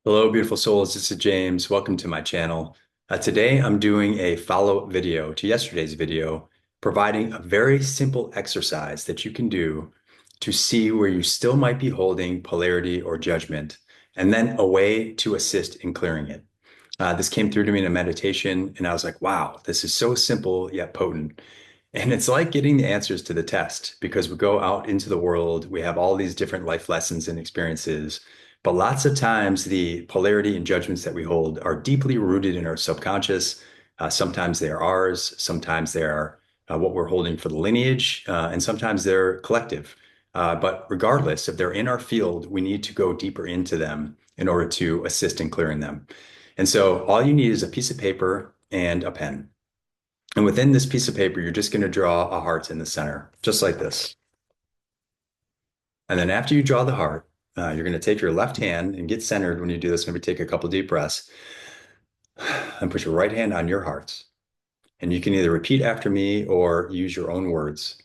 Hello, beautiful souls. This is James. Welcome to my channel. Today, I'm doing a follow-up video to yesterday's video, providing a very simple exercise that you can do to see where you still might be holding polarity or judgment, and then a way to assist in clearing it. This came through to me in a meditation, and I was like, wow, this is so simple yet potent. And it's like getting the answers to the test because we go out into the world, we have all these different life lessons and experiences, but lots of times the polarity and judgments that we hold are deeply rooted in our subconscious. Sometimes they are ours, sometimes they are what we're holding for the lineage, and sometimes they're collective. But regardless, if they're in our field, we need to go deeper into them in order to assist in clearing them. And so all you need is a piece of paper and a pen. And within this piece of paper, you're just going to draw a heart in the center, just like this. And then after you draw the heart, you're going to take your left hand and get centered when you do this. Maybe take a couple deep breaths and put your right hand on your heart. And you can either repeat after me or use your own words.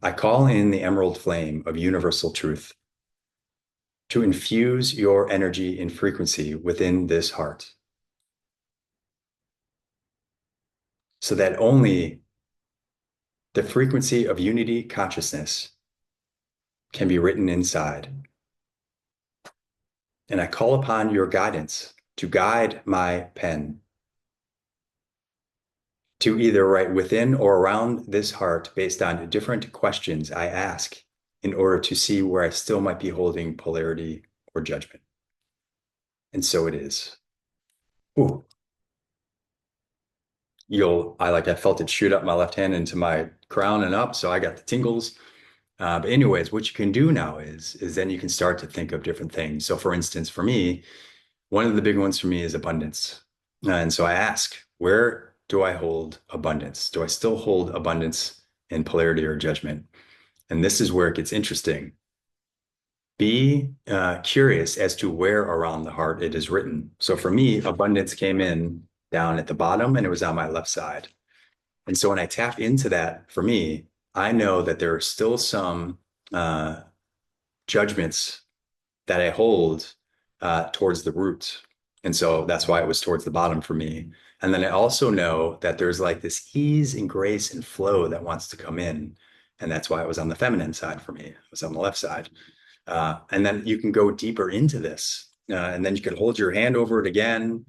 I call in the emerald flame of universal truth to infuse your energy and frequency within this heart so that only the frequency of unity consciousness can be written inside. And I call upon your guidance to guide my pen to either write within or around this heart based on different questions I ask in order to see where I still might be holding polarity or judgment. And so it is. Ooh, I felt it shoot up my left hand into my crown and up, so I got the tingles. But anyways, what you can do now is then you can start to think of different things. So for instance, for me, one of the big ones for me is abundance. And so I ask, where do I hold abundance? Do I still hold abundance in polarity or judgment? And this is where it gets interesting. Be curious as to where around the heart it is written. So for me, abundance came in down at the bottom and it was on my left side. And so when I tap into that, for me, I know that there are still some judgments that I hold towards the root. And so that's why it was towards the bottom for me. And then I also know that there's like this ease and grace and flow that wants to come in. And that's why it was on the feminine side for me. It was on the left side. And then you can go deeper into this. And then you can hold your hand over it again,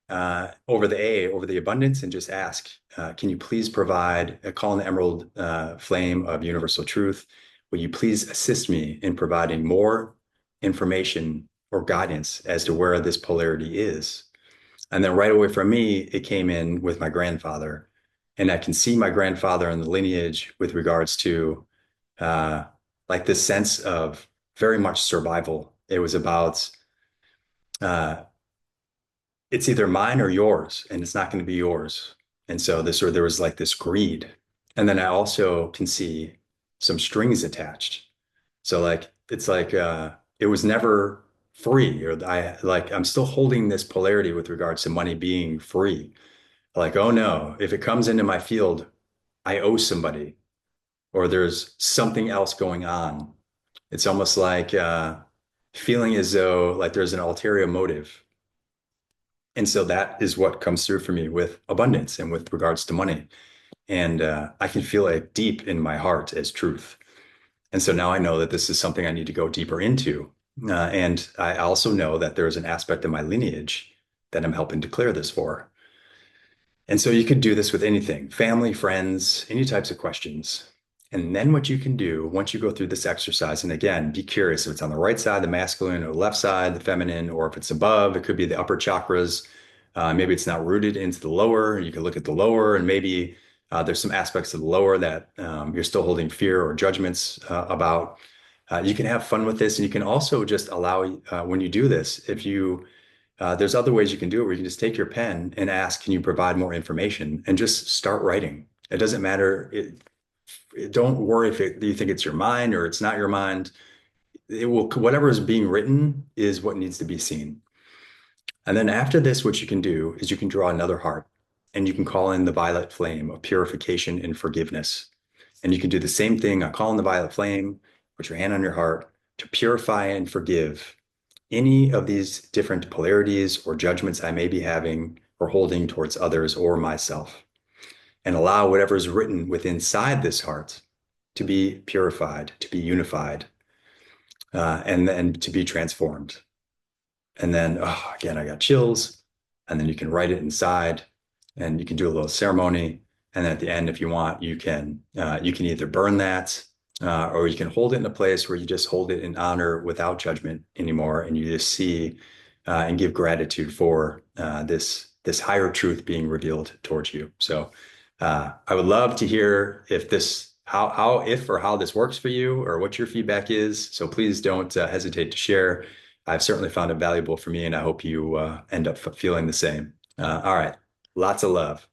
over the abundance, and just ask, can you please provide a call in the emerald flame of universal truth? Will you please assist me in providing more information or guidance as to where this polarity is? And then right away from me, it came in with my grandfather. And I can see my grandfather in the lineage with regards to uh, like this sense of very much survival. It was about uh, it's either mine or yours, and it's not going to be yours. And so there was like this greed. And then I also can see some strings attached. So like it's like it was never free, or I'm still holding this polarity with regards to money being free. Like, oh no, if it comes into my field, I owe somebody, or there's something else going on. It's almost like feeling as though like there's an ulterior motive. And so that is what comes through for me with abundance and with regards to money. And I can feel it deep in my heart as truth. And so now I know that this is something I need to go deeper into. And I also know that there's an aspect of my lineage that I'm helping to clear this for. And so you could do this with anything, family, friends, any types of questions. And then what you can do once you go through this exercise, and again, be curious if it's on the right side, the masculine, or the left side, the feminine, or if it's above, it could be the upper chakras. Maybe it's not rooted into the lower. You can look at the lower, and maybe there's some aspects of the lower that you're still holding fear or judgments about. You can have fun with this, and you can also just allow, when you do this, if you there's other ways you can do it where you can just take your pen and ask, can you provide more information? And just start writing. It doesn't matter. Don't worry if you think it's your mind or it's not your mind. It will, whatever is being written is what needs to be seen. And then after this, what you can do is you can draw another heart and you can call in the violet flame of purification and forgiveness. And you can do the same thing. I call in the violet flame, put your hand on your heart to purify and forgive any of these different polarities or judgments I may be having or holding towards others or myself, and allow whatever is written within inside this heart to be purified, to be unified, and then to be transformed. And then, oh, again, I got chills. And then you can write it inside, and you can do a little ceremony. And then at the end, if you want, you can either burn that, or you can hold it in a place where you just hold it in honor without judgment anymore, and you just see and give gratitude for this higher truth being revealed towards you. So I would love to hear if this how if or how this works for you, or what your feedback is. So please don't hesitate to share. I've certainly found it valuable for me, and I hope you end up feeling the same. All right. Lots of love.